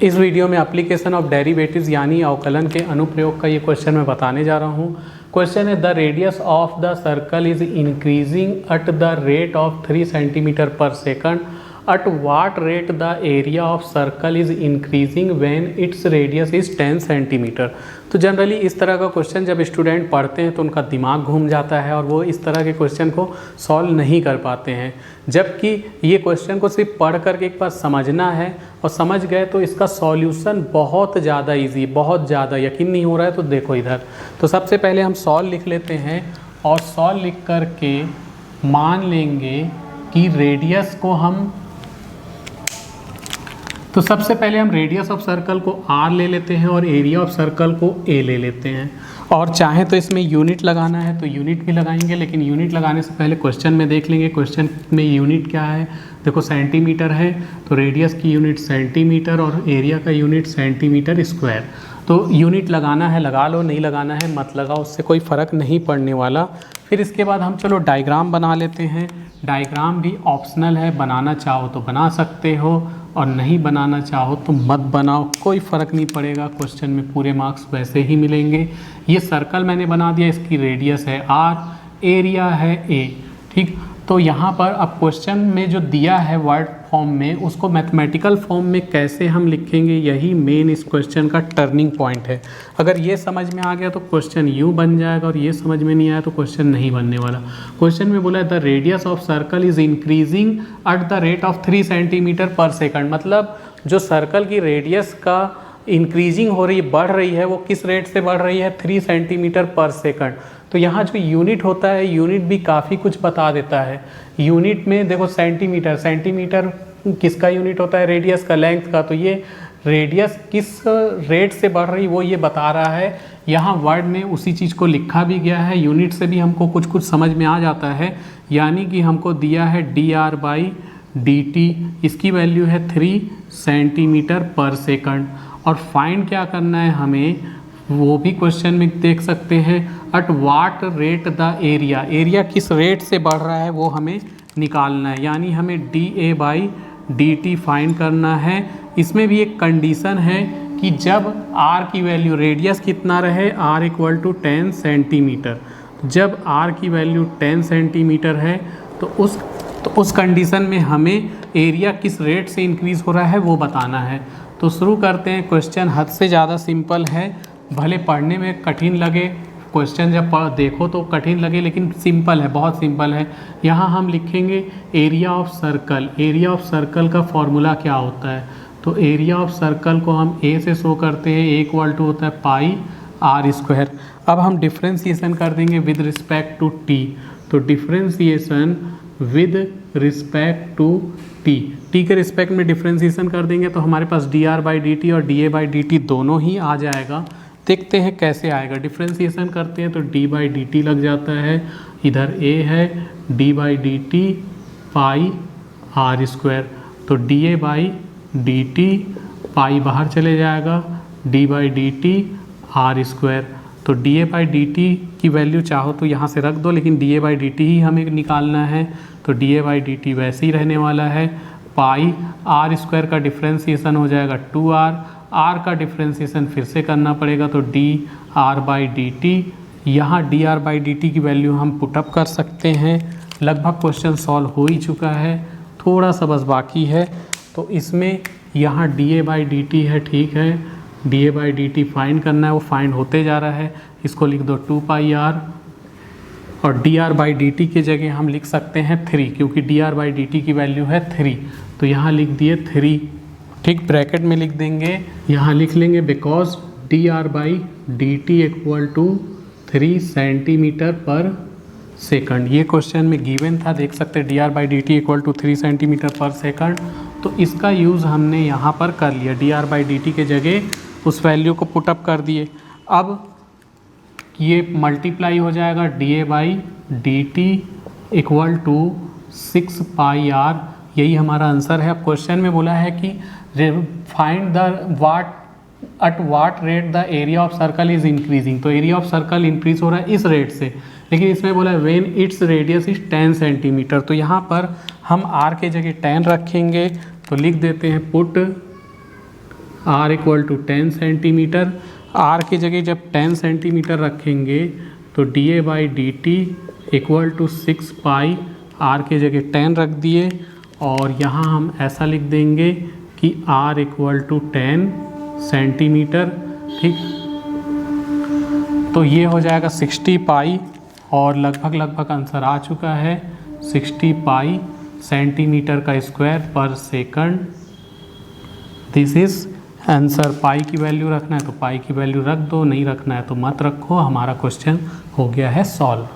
इस वीडियो में application of derivatives यानी अवकलन के अनुप्रयोग का ये क्वेश्चन मैं बताने जा रहा हूँ। क्वेश्चन है the radius of the circle is increasing at the rate of 3 centimetre per second. At what rate the area of circle is increasing when its radius is 10 centimetre. तो जनरली इस तरह का क्वेश्चन जब student पढ़ते हैं तो उनका दिमाग घूम जाता है और वो इस तरह के क्वेश्चन को सॉल्व नहीं कर पाते हैं, जबकि ये क्वेश्चन को सिर्फ पढ़ करके एक बार समझना है और समझ गए तो इसका सॉल्यूशन बहुत ज़्यादा इजी, बहुत ज़्यादा। यकीन नहीं हो रहा है तो देखो इधर। तो सबसे पहले हम सॉल्व लिख लेते हैं और सॉल्व लिख करके मान लेंगे कि रेडियस को हम, तो सबसे पहले हम रेडियस ऑफ सर्कल को r ले लेते हैं और एरिया ऑफ सर्कल को a ले लेते हैं। और चाहे तो इसमें यूनिट लगाना है तो यूनिट भी लगाएंगे, लेकिन यूनिट लगाने से पहले क्वेश्चन में देख लेंगे क्वेश्चन में यूनिट क्या है। देखो सेंटीमीटर है तो रेडियस की यूनिट सेंटीमीटर और एरिया का यूनिट सेंटीमीटर स्क्वायर। तो यूनिट लगाना है लगा लो, नहीं लगाना है मत लगाओ, उससे कोई फ़र्क नहीं पड़ने वाला। फिर इसके बाद हम चलो डायग्राम बना लेते हैं। डायग्राम भी ऑप्शनल है, बनाना चाहो तो बना सकते हो और नहीं बनाना चाहो तो मत बनाओ, कोई फ़र्क नहीं पड़ेगा। क्वेश्चन में पूरे मार्क्स वैसे ही मिलेंगे। ये सर्कल मैंने बना दिया, इसकी रेडियस है r, एरिया है a, ठीक। तो यहाँ पर अब क्वेश्चन में जो दिया है वर्ड फॉर्म में, उसको मैथमेटिकल फॉर्म में कैसे हम लिखेंगे, यही मेन इस क्वेश्चन का टर्निंग पॉइंट है। अगर ये समझ में आ गया तो क्वेश्चन यूँ बन जाएगा और ये समझ में नहीं आया तो क्वेश्चन नहीं बनने वाला। क्वेश्चन में बोला है the radius of circle is increasing at the rate of 3 centimetre per second. मतलब जो सर्कल की रेडियस का इंक्रीजिंग हो रही है, बढ़ रही है, वो किस रेट से बढ़ रही है, 3 सेंटीमीटर पर सेकंड। तो यहाँ जो यूनिट होता है, यूनिट भी काफ़ी कुछ बता देता है। यूनिट में देखो सेंटीमीटर, सेंटीमीटर किसका यूनिट होता है, रेडियस का, लेंथ का। तो ये रेडियस किस रेट से बढ़ रही वो ये बता रहा है। यहाँ वर्ड में उसी चीज़ को लिखा भी गया है। यूनिट से भी हमको कुछ कुछ समझ में आ जाता है। यानी कि हमको दिया है dr/dt, इसकी वैल्यू है 3 सेंटीमीटर पर सेकंड। और फाइंड क्या करना है हमें, वो भी क्वेश्चन में देख सकते हैं। At what rate the area, area किस रेट से बढ़ रहा है वो हमें निकालना है। यानी हमें dA/dt फाइंड करना है। इसमें भी एक कंडीशन है कि जब r की वैल्यू, रेडियस कितना रहे, r = 10 सेंटीमीटर। जब r की वैल्यू 10 सेंटीमीटर है तो उस कंडीशन में हमें एरिया किस रेट से इंक्रीज़ हो रहा है वो बताना है। तो शुरू करते हैं। क्वेश्चन हद से ज़्यादा सिंपल है, भले पढ़ने में कठिन लगे, क्वेश्चन जब देखो तो कठिन लगे, लेकिन सिंपल है, बहुत सिंपल है। यहाँ हम लिखेंगे area of circle. Area of circle का फॉर्मूला क्या होता है, तो एरिया ऑफ सर्कल को हम a से शो करते हैं, a = होता है πr²। अब हम डिफ्रेंसिएशन कर देंगे विद रिस्पेक्ट टू t। तो differentiation with respect to t के रिस्पेक्ट में डिफ्रेंसिएशन कर देंगे तो हमारे पास dr/dt और dA/dt दोनों ही आ जाएगा। देखते हैं कैसे आएगा। डिफ्रेंसिएशन करते हैं तो d/dt लग जाता है, इधर a है, d/dt πr²। तो dA/dt पाई बाहर चले जाएगा, d/dt r²। तो dA/dt की वैल्यू चाहो तो यहाँ से रख दो, लेकिन dA/dt ही हमें निकालना है। तो dA/dt वैसे ही रहने वाला है। पाई r² का डिफ्रेंसिएशन हो जाएगा 2r, r का डिफ्रेंसिएशन फिर से करना पड़ेगा तो dr/dt। यहाँ dr/dt की वैल्यू हम पुटअप कर सकते हैं। लगभग क्वेश्चन सॉल्व हो ही चुका है, थोड़ा सा बस बाकी है। तो इसमें यहाँ dA/dt है, ठीक है, dA/dt फाइंड करना है, वो फाइंड होते जा रहा है। इसको लिख दो 2πr और dr/dt के जगह हम लिख सकते हैं 3, क्योंकि dr/dt की वैल्यू है 3। तो यहाँ लिख दिए 3, ठीक, ब्रैकेट में लिख देंगे। यहाँ लिख लेंगे because dr/dt = 3 centimetre per second. ये क्वेश्चन में गिवन था, देख सकते हैं dr/dt = 3 सेंटीमीटर पर सेकंड। तो इसका यूज़ हमने यहाँ पर कर लिया, dr/dt के जगह उस वैल्यू को पुटअप कर दिए। अब ये मल्टीप्लाई हो जाएगा, dA/dt = 6πr। यही हमारा आंसर है। अब क्वेश्चन में बोला है कि find the what rate the area of circle is increasing. तो एरिया ऑफ सर्कल इंक्रीज हो रहा है इस रेट से, लेकिन इसमें बोला है when its radius is 10 centimetre. तो यहाँ पर हम r के जगह 10 रखेंगे। तो लिख देते हैं put r equal to 10 centimetre. r की जगह जब 10 सेंटीमीटर रखेंगे तो dA/dt equal to 6 pi, r की जगह 10 रख दिए और यहाँ हम ऐसा लिख देंगे कि r इक्वल टू 10 सेंटीमीटर। ठीक, तो ये हो जाएगा 60 पाई और लगभग आंसर आ चुका है 60 पाई सेंटीमीटर का square per second. This is answer. Pi की वैल्यू रखना है तो पाई की वैल्यू रख दो, नहीं रखना है तो मत रखो। हमारा क्वेश्चन हो गया है सॉल्व।